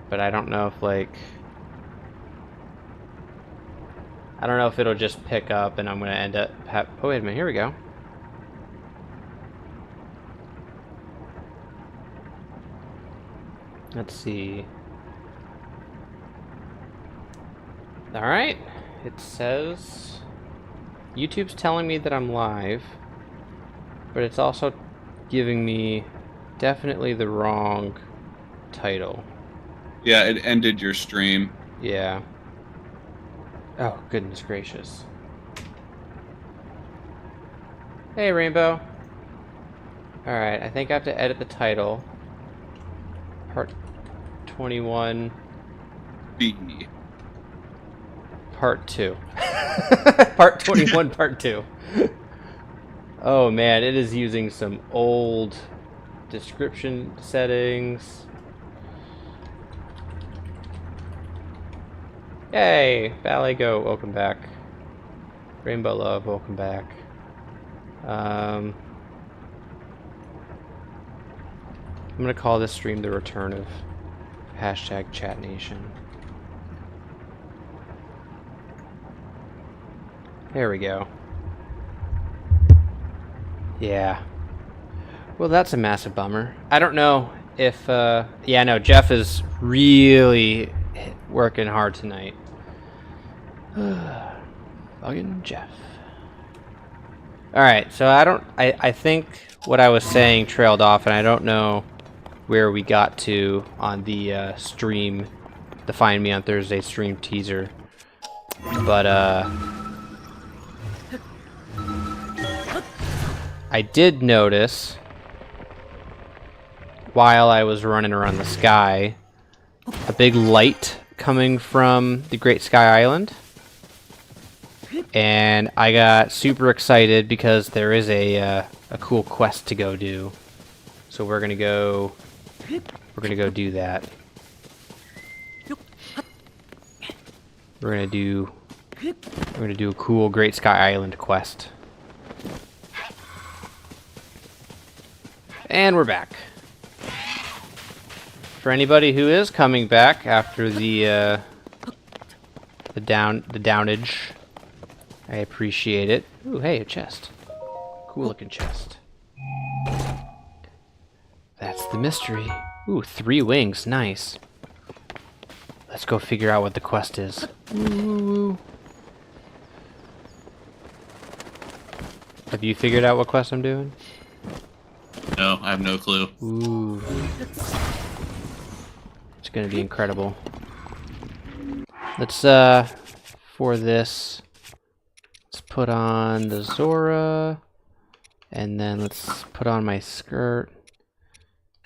but I don't know if like I don't know if it'll just pick up and I'm gonna end up oh wait a minute, here we go. Let's see. Alright. It says YouTube's telling me that I'm live, but it's also giving me definitely the wrong title. Yeah, it ended your stream. Yeah. Oh, goodness gracious. Hey, Rainbow. Alright, I think I have to edit the title. Part 21. B. Part 2. Part 21, Part 2. Oh man, it is using some old description settings. Yay! Ballet Go, welcome back. Rainbow Love, welcome back. I'm gonna call this stream the return of #ChatNation. There we go. Yeah. Well, that's a massive bummer. I don't know if, yeah, no, Jeff is really working hard tonight. Fucking Jeff. Alright, so I think what I was saying trailed off, and I don't know where we got to on the stream, the Find Me on Thursday stream teaser. But, I did notice, while I was running around the sky, a big light coming from the Great Sky Island. And I got super excited because there is a cool quest to go do. So we're gonna go do that. We're gonna do a cool Great Sky Island quest. And we're back. For anybody who is coming back after the downage, I appreciate it. Ooh, hey, a chest. Cool looking chest. That's the mystery. Ooh, 3 wings, nice. Let's go figure out what the quest is. Ooh. Have you figured out what quest I'm doing? No, I have no clue. Ooh. It's gonna be incredible. Let's, for this, let's put on the Zora, and then let's put on my skirt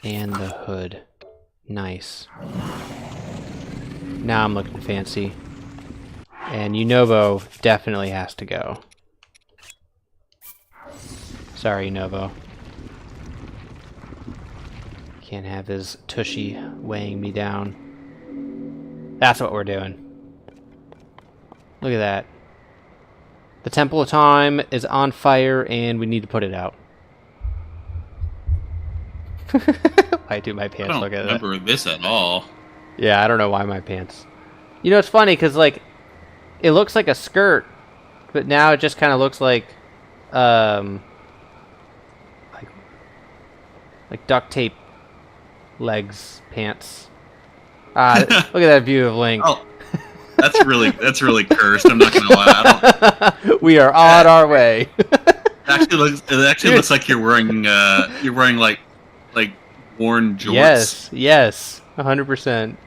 and the hood. Nice. Now I'm looking fancy. And Unovo definitely has to go. Sorry, Unovo. Can't have his tushy weighing me down. That's what we're doing. Look at that. The Temple of Time is on fire and we need to put it out. Why do my pants look at that? I don't remember this at all. Yeah, I don't know why my pants. You know, it's funny because, like, it looks like a skirt, but now it just kind of looks like duct tape legs pants. Look at that view of Link. Oh, that's really cursed. I'm not gonna lie. We are on our way. It actually looks like you're wearing like worn jorts. Yes, 100%.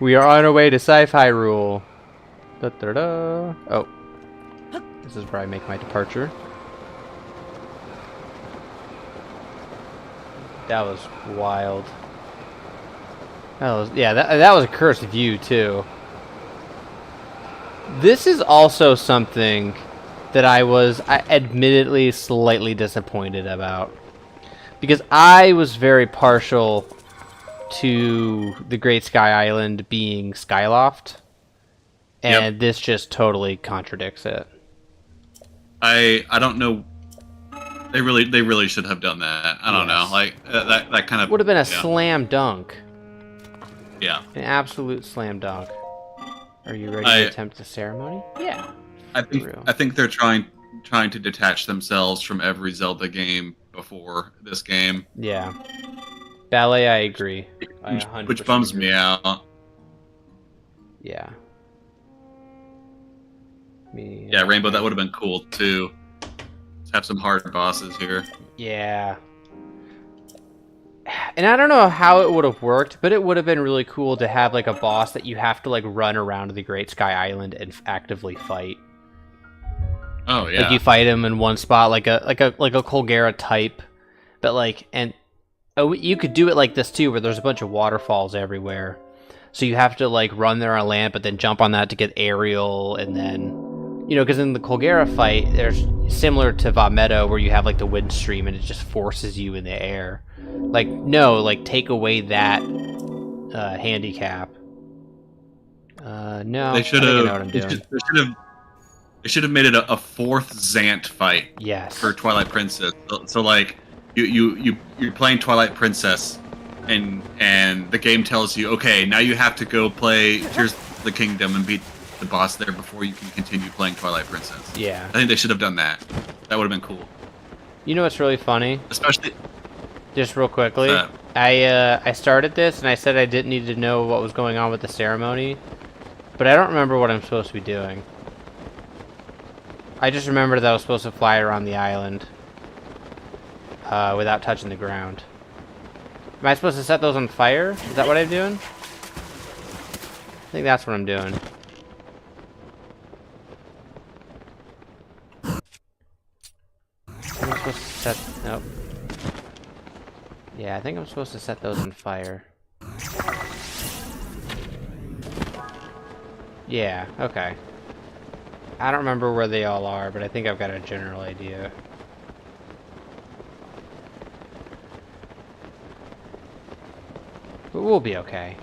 We are on our way to Sci-Fi Rule. Da da da. Oh, this is where I make my departure. That was wild. That was a cursed view too. This is also something that I was admittedly slightly disappointed about, because I was very partial to the Great Sky Island being Skyloft, and this just totally contradicts it. I don't know. They really should have done that. I don't know. Like that kind of would have been a slam dunk. Yeah. An absolute slam dunk. Are you ready to attempt the ceremony? Yeah. I think they're trying to detach themselves from every Zelda game before this game. Yeah. Ballet, I agree. I 100% Which bums agree. me out. Yeah. Yeah, Rainbow, that would have been cool too. Let's have some hard bosses here. Yeah. And I don't know how it would have worked, but it would have been really cool to have like a boss that you have to like run around the Great Sky Island and actively fight. Oh yeah. Like you fight him in one spot, like a Colgera type, but like you could do it like this too, where there's a bunch of waterfalls everywhere. So you have to like run there on land, but then jump on that to get aerial, and then because in the Colgera fight, there's similar to Vomito where you have like the wind stream and it just forces you in the air. Like no, like take away that handicap. No, They should I think I have. know what I'm doing. They should have made it a fourth Zant fight. Yes. For Twilight Princess. So like you're playing Twilight Princess, and the game tells you, okay, now you have to go play Tears of the Kingdom and beat the boss there before you can continue playing Twilight Princess. Yeah. I think they should have done that. That would have been cool. You know what's really funny? Especially. Just real quickly, I started this and I said I didn't need to know what was going on with the ceremony, but I don't remember what I'm supposed to be doing. I just remember that I was supposed to fly around the island without touching the ground. Am I supposed to set those on fire? Is that what I'm doing? I think that's what I'm doing. I'm supposed to set... Nope. Yeah, I think I'm supposed to set those on fire. Yeah, okay. I don't remember where they all are, but I think I've got a general idea. But we'll be okay.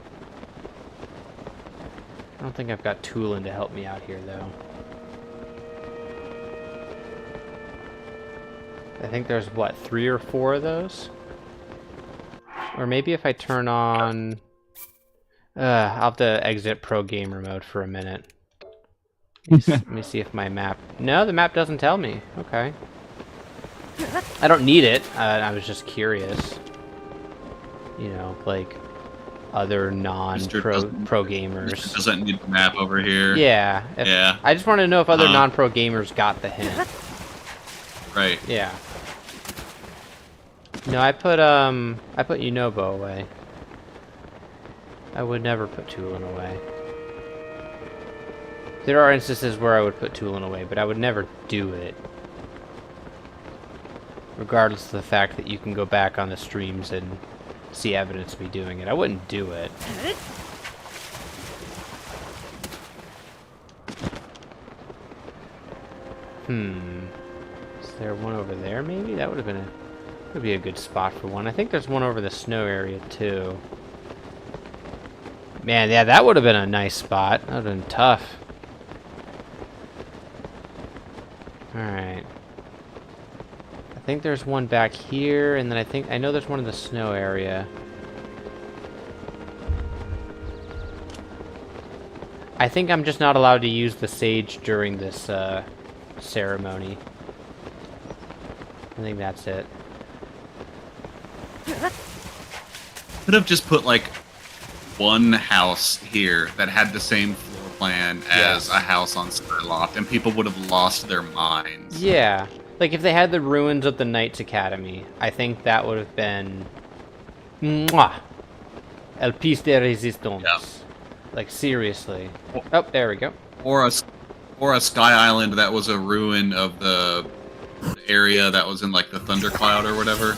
I don't think I've got Tulin to help me out here, though. I think there's, what, 3 or 4 of those? Or maybe if I turn on... I'll have to exit Pro Gamer mode for a minute. Let me see if my map... No, the map doesn't tell me. Okay. I don't need it. I was just curious. Like other non-pro gamers. Mr. doesn't need the map over here. Yeah. Yeah. I just want to know if other non-pro gamers got the hint. Right. Yeah. No, I put Yunobo away. I would never put Tulin away. There are instances where I would put Tulin away, but I would never do it. Regardless of the fact that you can go back on the streams and see evidence of me doing it. I wouldn't do it. Is there one over there maybe? That would be a good spot for one. I think there's one over the snow area too. Man, yeah, that would have been a nice spot. That would have been tough. Alright. I think there's one back here, and then I know there's one in the snow area. I think I'm just not allowed to use the sage during this ceremony. I think that's it. Could have just put like one house here that had the same floor plan as a house on Skyloft, and people would have lost their minds. Yeah. Like, if they had the ruins of the Knights Academy, I think that would have been... Mwah! El piece de resistance. Yeah. Like, seriously. Oh, there we go. Or a sky island that was a ruin of the area that was in, like, the thundercloud or whatever.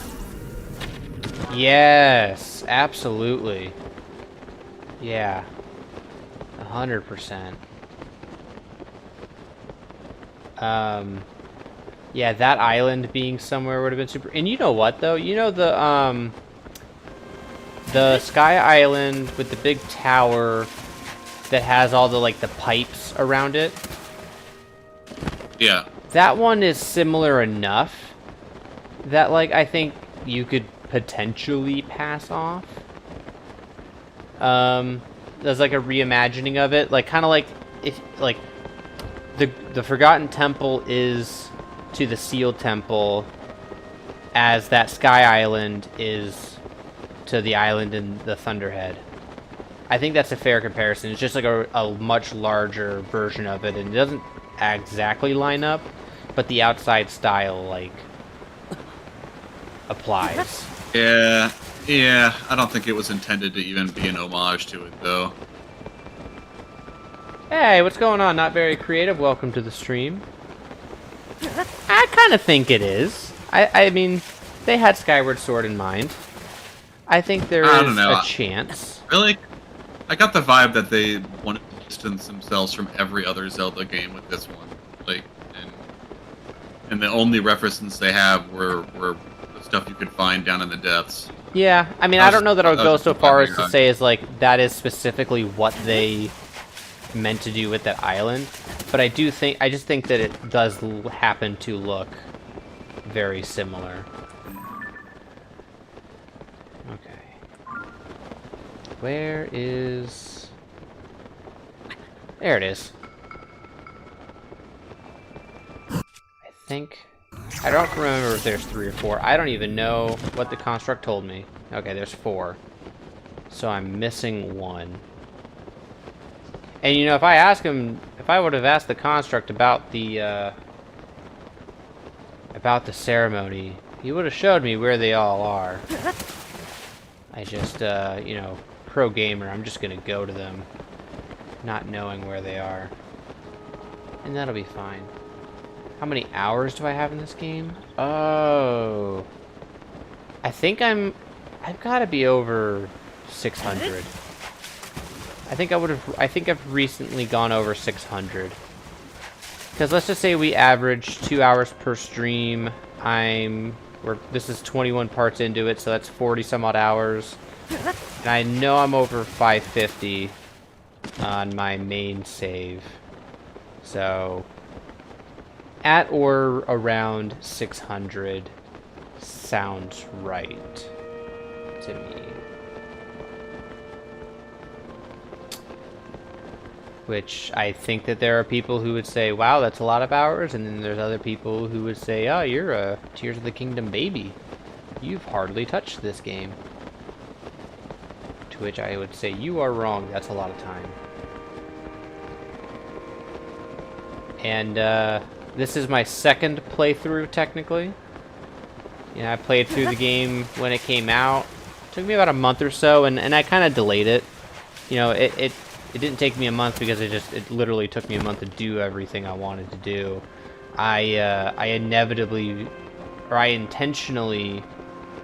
Yes, absolutely. Yeah. 100%. Yeah, that island being somewhere would have been super... And you know what, though? You know the Sky Island with the big tower that has all the, like, the pipes around it? Yeah. That one is similar enough that, like, I think you could potentially pass off. There's like a reimagining of it, like kind of like if like the Forgotten Temple is to the Sealed Temple as that Sky Island is to the island in the Thunderhead. I think that's a fair comparison. It's just like a much larger version of it, and it doesn't exactly line up, but the outside style like applies. Yeah, I don't think it was intended to even be an homage to it, though. Hey, what's going on? Not very creative. Welcome to the stream. I kind of think it is. I mean, they had Skyward Sword in mind. I think there is a chance. Really? I got the vibe that they wanted to distance themselves from every other Zelda game with this one. Like, and the only references they have were the stuff you could find down in the depths. Yeah, I mean, I don't know that I would go so far as to say is like that is specifically what they meant to do with that island, but I just think that it does happen to look very similar. Okay. Where is... There it is. I think... I don't remember if there's 3 or 4. I don't even know what the construct told me. Okay, there's 4. So I'm missing 1. And you know, if I would have asked the construct about the ceremony, he would have showed me where they all are. I just, you know, pro gamer, I'm just gonna go to them, not knowing where they are. And that'll be fine. How many hours do I have in this game? Oh. I think I've gotta be over 600. I think I've recently gone over 600. Because let's just say we average 2 hours per stream. This is 21 parts into it, so that's 40 some odd hours. And I know I'm over 550 on my main save. So, at or around 600 sounds right to me. Which I think that there are people who would say, wow, that's a lot of hours, and then there's other people who would say, oh, you're a Tears of the Kingdom baby. You've hardly touched this game. To which I would say, you are wrong, that's a lot of time. And this is my second playthrough, technically. You know, I played through the game when it came out. It took me about a month or so, and I kind of delayed it. You know, it didn't take me a month because it literally took me a month to do everything I wanted to do. I intentionally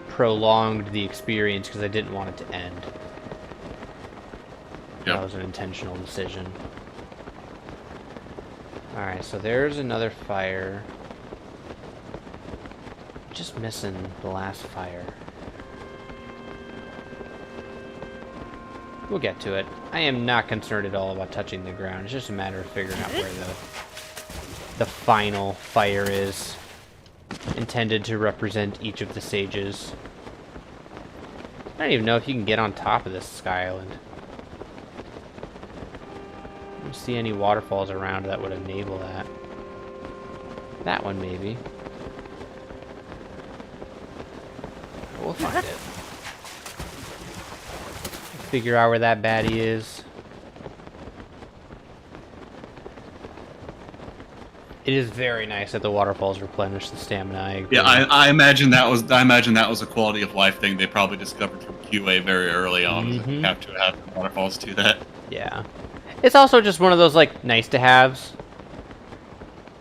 prolonged the experience because I didn't want it to end. Yep. That was an intentional decision. Alright, so there's another fire. Just missing the last fire. We'll get to it. I am not concerned at all about touching the ground. It's just a matter of figuring out where the final fire is, intended to represent each of the sages. I don't even know if you can get on top of this Sky Island. I don't see any waterfalls around that would enable that. That one, maybe. We'll find it. Figure out where that baddie is. It is very nice that the waterfalls replenish the stamina. I agree. Yeah, I imagine that was a quality of life thing they probably discovered from QA very early on. Mm-hmm. You have to have waterfalls do that. Yeah, it's also just one of those like nice to haves.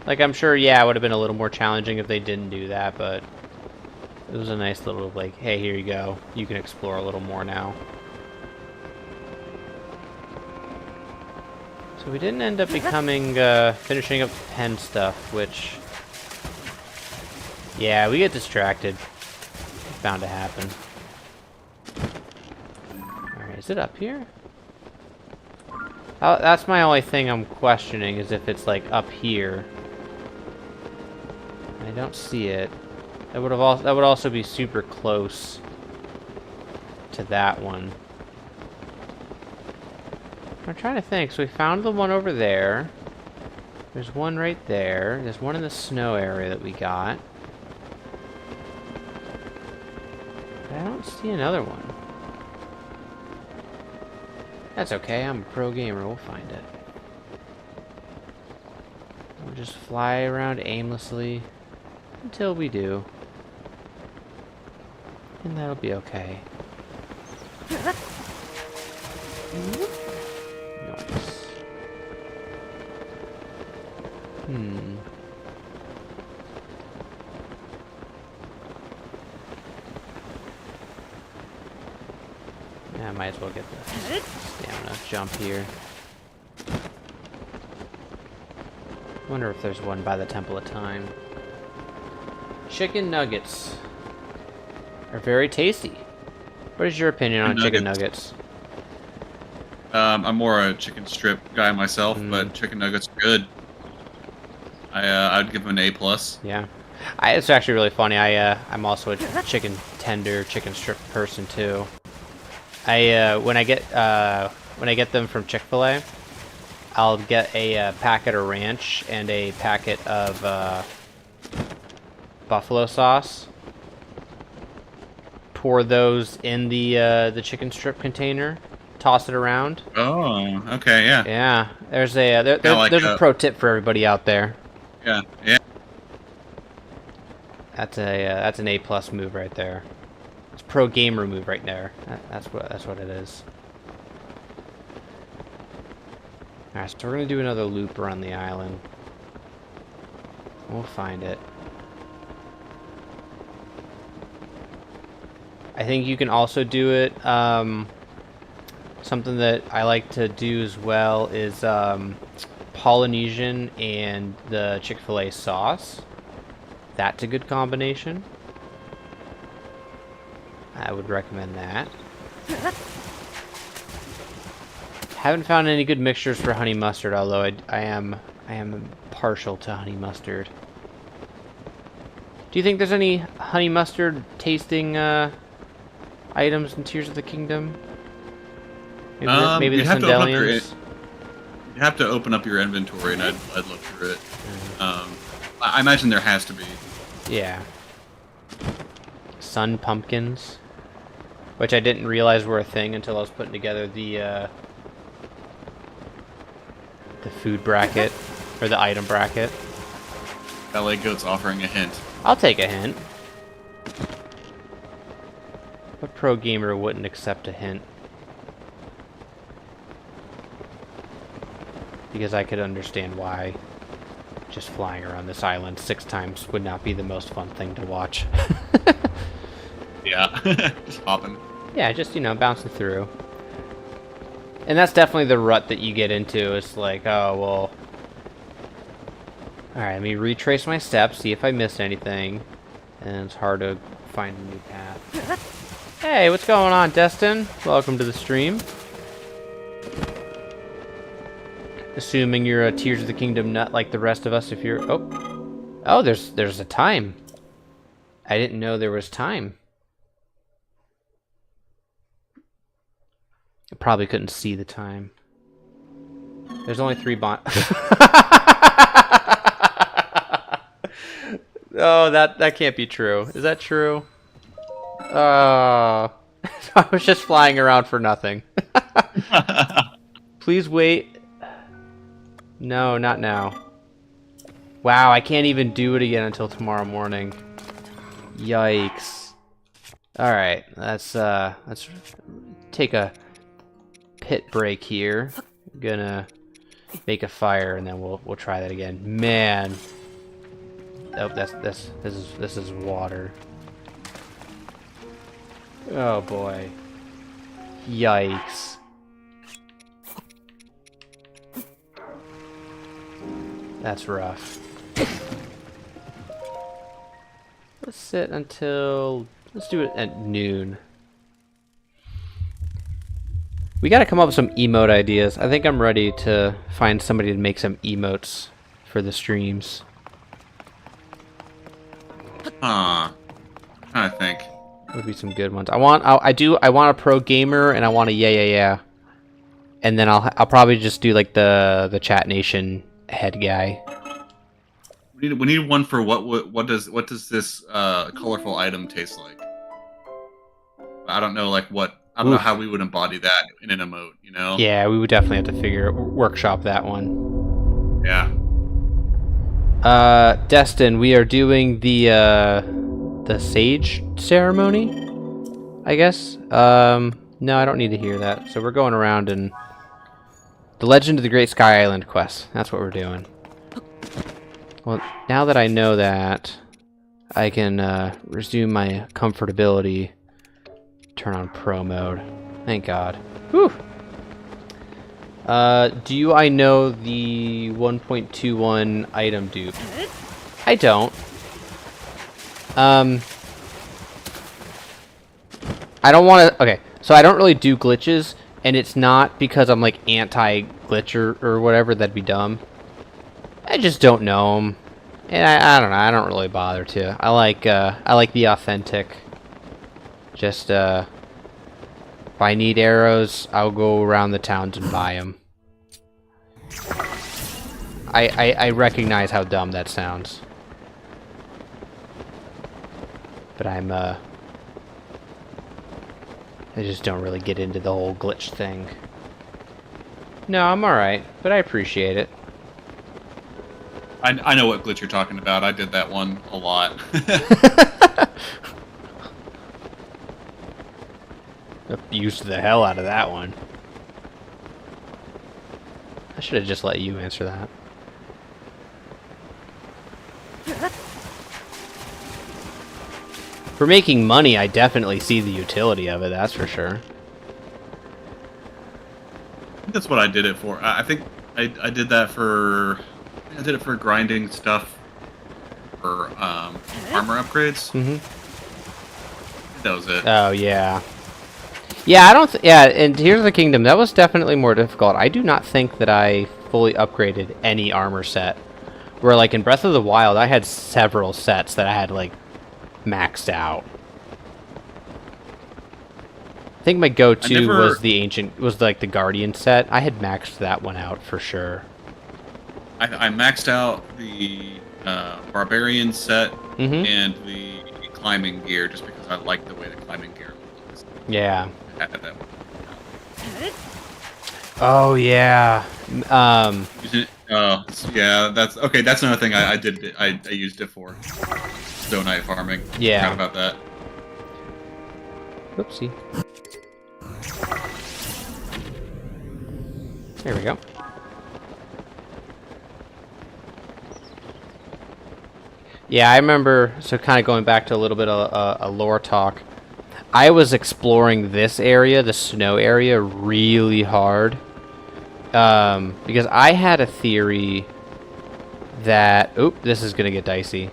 Like I'm sure, yeah, it would have been a little more challenging if they didn't do that, but it was a nice little like, hey, here you go. You can explore a little more now. So we didn't end up becoming, finishing up the pen stuff, which... Yeah, we get distracted. It's bound to happen. Alright, is it up here? Oh, that's my only thing I'm questioning, is if it's, like, up here. I don't see it. That would also be super close to that one. I'm trying to think. So we found the one over there. There's one right there. There's one in the snow area that we got. But I don't see another one. That's okay. I'm a pro gamer. We'll find it. We'll just fly around aimlessly until we do. And that'll be okay. Nice. Yeah, I might as well get the stamina jump here. Wonder if there's one by the Temple of Time. Chicken nuggets are very tasty. What is your opinion on chicken nuggets? I'm more a chicken strip guy myself, but chicken nuggets are good. I'd give them an A+. Yeah, it's actually really funny. I'm also a chicken tender, chicken strip person too. When I get them from Chick-fil-A, I'll get a packet of ranch and a packet of buffalo sauce. Pour those in the chicken strip container. Toss it around. Oh, okay, yeah. Yeah, there's a pro tip for everybody out there. Yeah, yeah. That's an A+ move right there. It's pro gamer move right there. That's what it is. All right, so we're gonna do another loop around the island. We'll find it. I think you can also do it. Something that I like to do as well is Polynesian and the Chick-fil-A sauce. That's a good combination. I would recommend that. Haven't found any good mixtures for honey mustard, although I am partial to honey mustard. Do you think there's any honey mustard tasting items in Tears of the Kingdom? Maybe the Sandalians? You have to open up your inventory, and I'd look through it. I imagine there has to be. Yeah. Sun pumpkins, which I didn't realize were a thing until I was putting together the food bracket or the item bracket. LA Goat's offering a hint. I'll take a hint. What pro gamer wouldn't accept a hint? Because I could understand why just flying around this island 6 times would not be the most fun thing to watch. Yeah, just hopping. Yeah, just, bouncing through. And that's definitely the rut that you get into. It's like, oh, well... Alright, let me retrace my steps, see if I missed anything. And it's hard to find a new path. Hey, what's going on, Destin? Welcome to the stream. Assuming you're a Tears of the Kingdom nut like the rest of us. If you're oh, there's a time. I didn't know there was time. I probably couldn't see the time. There's only 3 Oh, that can't be true. Is that true? I was just flying around for nothing. Please wait. No, not now. Wow, I can't even do it again until tomorrow morning. Yikes. Alright, let's take a pit break here. I'm gonna make a fire and then we'll try that again. Man. Oh, this is water. Oh boy. Yikes. That's rough. Let's sit until... Let's do it at noon. We gotta come up with some emote ideas. I think I'm ready to find somebody to make some emotes for the streams. I'm trying to think. Would be some good ones. I want a pro gamer and I want a yeah. and then I'll probably just do like the Chat Nation head guy. We need one for what does this colorful item taste like? I don't know I don't know how we would embody that in an emote, you know? Yeah, we would definitely have to workshop that one. Yeah. Destin, we are doing the sage ceremony, I guess. No, I don't need to hear that. So we're going around and the Legend of the Great Sky Island quest. That's what we're doing. Well, now that I know that, I can resume my comfortability. Turn on pro mode. Thank God. Whew. Do I know the 1.21 item dupe? I don't. I don't want to... Okay, so I don't really do glitches, and it's not because I'm, like, anti-glitch or whatever. That'd be dumb. I just don't know them. And I don't know. I don't really bother to. I like the authentic. Just, if I need arrows, I'll go around the towns and buy them. I recognize how dumb that sounds. But I just don't really get into the whole glitch thing. No, I'm alright, but I appreciate it. I know what glitch you're talking about. I did that one a lot. Abused the hell out of that one. I should have just let you answer that. For making money, I definitely see the utility of it, that's for sure. I think that's what I did it for. I think I did that for... I did it for grinding stuff for armor upgrades. Mm-hmm. That was it. Oh, yeah. Yeah, I don't... yeah, and Tears of the Kingdom, that was definitely more difficult. I do not think that I fully upgraded any armor set. Where, like, in Breath of the Wild, I had several sets that I had, like, maxed out. I think my go-to was the ancient... was, like, the Guardian set. I had maxed that one out for sure. I maxed out the Barbarian set and the climbing gear just because I liked the way the climbing gear looks. Yeah. I had that one. Oh, yeah. Yeah, that's... Okay, that's another thing I did. I used it for. Stone Knight farming. Yeah. Forgot about that. Oopsie. There we go. Yeah, I remember, so kind of going back to a little bit of a lore talk, I was exploring this area, the snow area, really hard. Because I had a theory that... Oop, this is going to get dicey.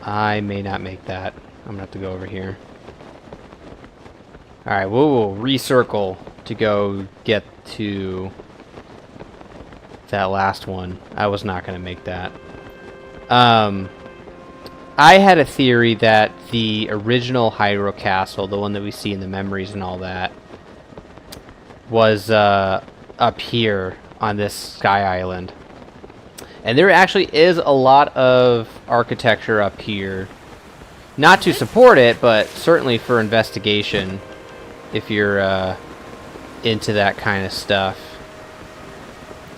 I may not make that. I'm going to have to go over here. Alright, we'll recircle to go get to that last one. I was not going to make that. I had a theory that the original Hyrule Castle, the one that we see in the memories and all that, was up here on this Sky Island. And there actually is a lot of architecture up here. Not to support it, but certainly for investigation, if you're into that kind of stuff.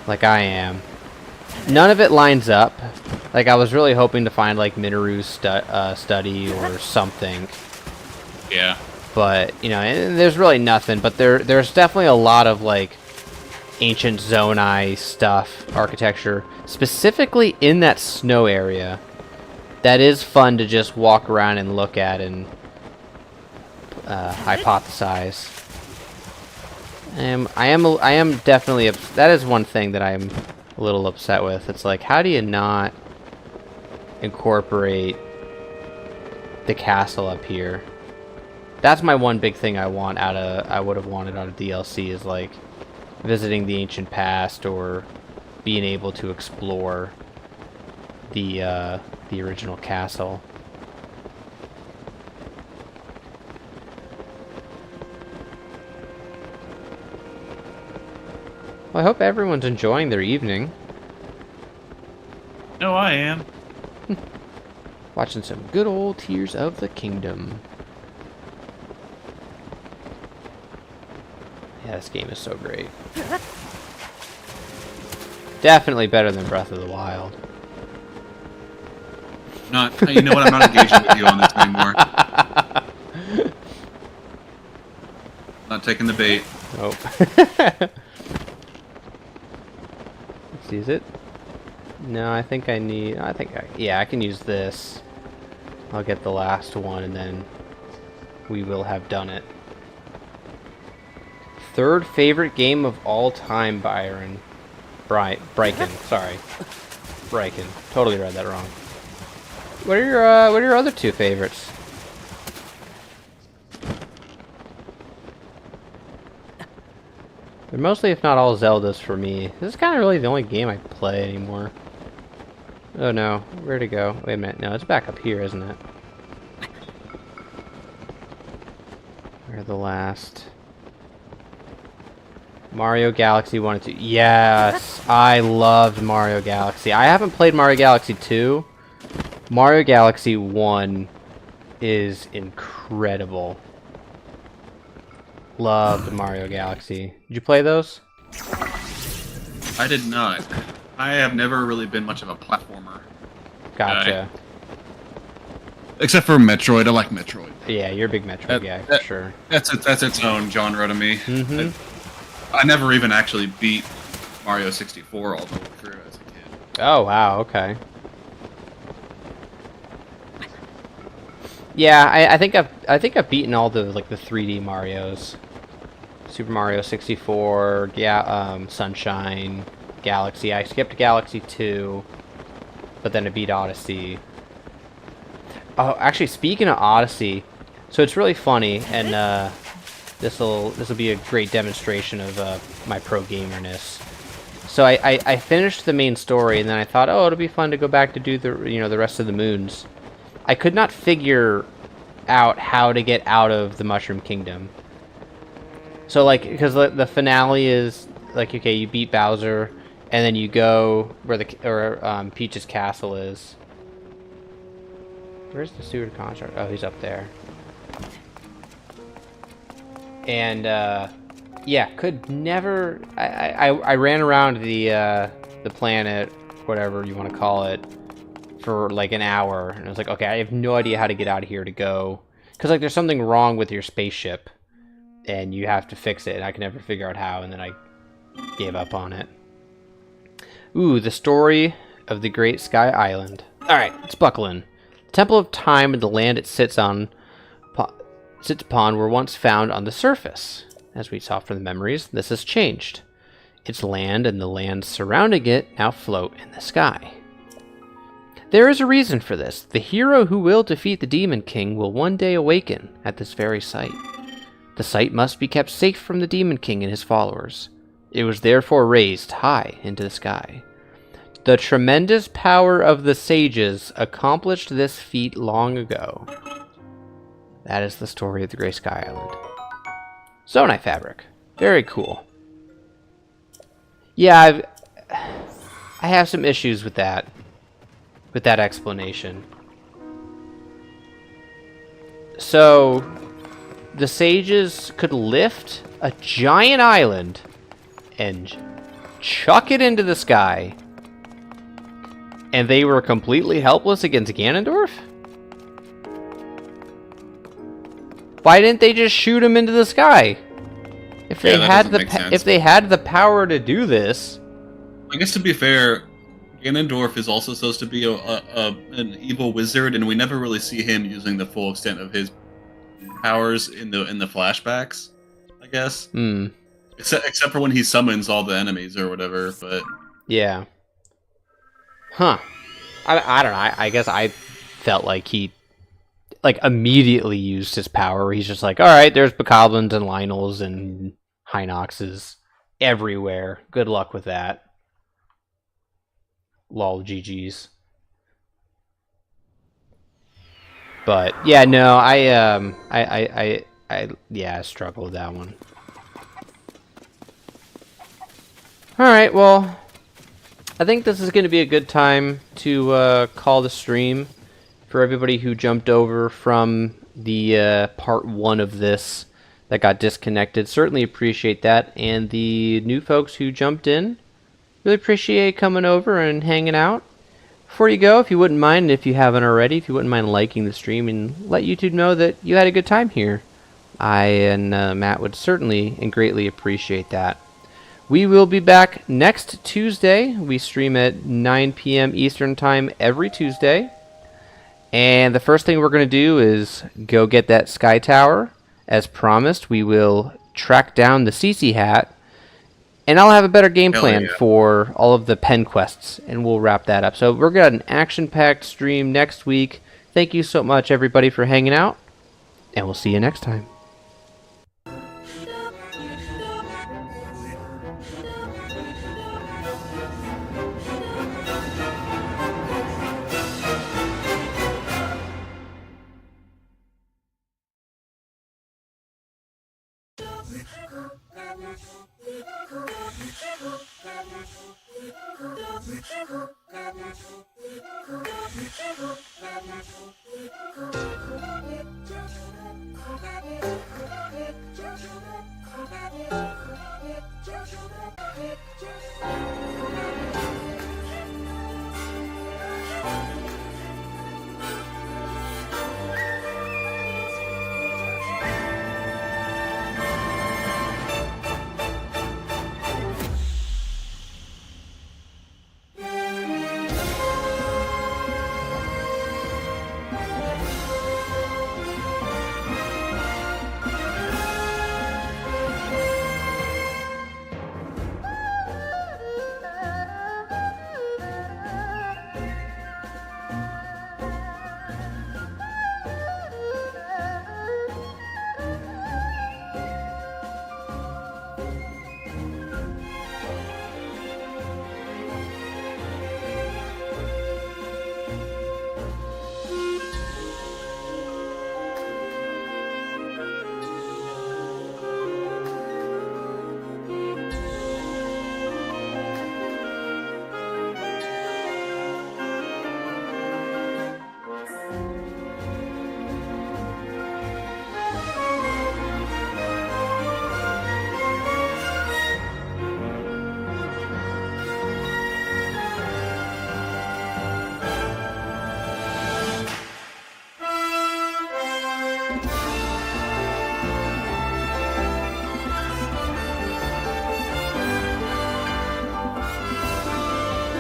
Like I am. None of it lines up. Like, I was really hoping to find, like, Minoru's study or something. Yeah. But, you know, and there's really nothing. But there's definitely a lot of, like, ancient Zonai stuff, architecture, specifically in that snow area. That is fun to just walk around and look at and hypothesize. I am definitely... that is one thing that I'm a little upset with. It's like, how do you not incorporate the castle up here? That's my one big thing I would have wanted out of DLC, is like visiting the ancient past or being able to explore the original castle. Well, I hope everyone's enjoying their evening. No, I am. Watching some good old Tears of the Kingdom. Yeah, this game is so great. Definitely better than Breath of the Wild. You know what? I'm not engaging with you on this anymore. Not taking the bait. Nope. Let's use it. No, I think yeah, I can use this. I'll get the last one and then we will have done it. Third favorite game of all time, Byron. Bryken, sorry. Bryken. Totally read that wrong. What are your other two favorites? They're mostly, if not all, Zeldas for me. This is kind of really the only game I play anymore. Oh no, where'd it go? Wait a minute, no, it's back up here, isn't it? Where the last... Mario Galaxy 1 and 2. Yes! I loved Mario Galaxy. I haven't played Mario Galaxy 2. Mario Galaxy 1 is incredible. Loved Mario Galaxy. Did you play those? I did not. I have never really been much of a platformer. Gotcha. Except for Metroid. I like Metroid. Yeah, you're a big Metroid guy, for sure. That's its own genre to me. Mm-hmm. I never even actually beat Mario 64 all the way through as a kid. Oh, wow, okay. Yeah, I think I've beaten all the the 3D Marios. Super Mario 64, Sunshine, Galaxy. I skipped Galaxy 2, but then I beat Odyssey. Oh, actually, speaking of Odyssey, so it's really funny, and this'll be a great demonstration of my pro gamerness. So I finished the main story, and then I thought, oh, it'll be fun to go back to do the rest of the moons. I could not figure out how to get out of the Mushroom Kingdom. So because the finale is okay, you beat Bowser, and then you go where Peach's castle is. Where's the sewer construct? Oh, he's up there. And yeah, could never. I ran around the planet, whatever you want to call it, for like an hour, and I was like, okay, I have no idea how to get out of here to go, because there's something wrong with your spaceship, and you have to fix it, and I can never figure out how, and then I gave up on it. Ooh, the story of the Great Sky Island. All right, let's buckle in. The Temple of Time and the land it sits upon were once found on the surface. As we saw from the memories, this has changed. Its land and the lands surrounding it now float in the sky. There is a reason for this. The hero who will defeat the Demon King will one day awaken at this very site. The site must be kept safe from the Demon King and his followers. It was therefore raised high into the sky. The tremendous power of the sages accomplished this feat long ago. That is the story of the Great Sky Island. Zonite fabric. Very cool. Yeah, I have some issues with that explanation. So, the sages could lift a giant island and chuck it into the sky, and they were completely helpless against Ganondorf? Why didn't they just shoot him into the sky? If they had the power to do this. I guess to be fair, Ganondorf is also supposed to be an evil wizard, and we never really see him using the full extent of his powers in the flashbacks, I guess. Except for when he summons all the enemies or whatever, but yeah. Huh. I don't know. I guess I felt like he immediately used his power. He's just like, all right, there's Bokoblins and Lionels and Hinoxes everywhere. Good luck with that. Lol, GG's. But yeah, no, I struggle with that one. Alright, well, I think this is going to be a good time to call the stream for everybody who jumped over from the part 1 of this that got disconnected. Certainly appreciate that. And the new folks who jumped in, really appreciate coming over and hanging out. Before you go, if you wouldn't mind, if you haven't already, if you wouldn't mind liking the stream and let YouTube know that you had a good time here, I and Matt would certainly and greatly appreciate that. We will be back next Tuesday. We stream at 9 p.m. Eastern Time every Tuesday. And the first thing we're going to do is go get that Sky Tower. As promised, we will track down the CC hat. And I'll have a better game plan for all of the pen quests. And we'll wrap that up. So we're going to have an action-packed stream next week. Thank you so much, everybody, for hanging out. And we'll see you next time.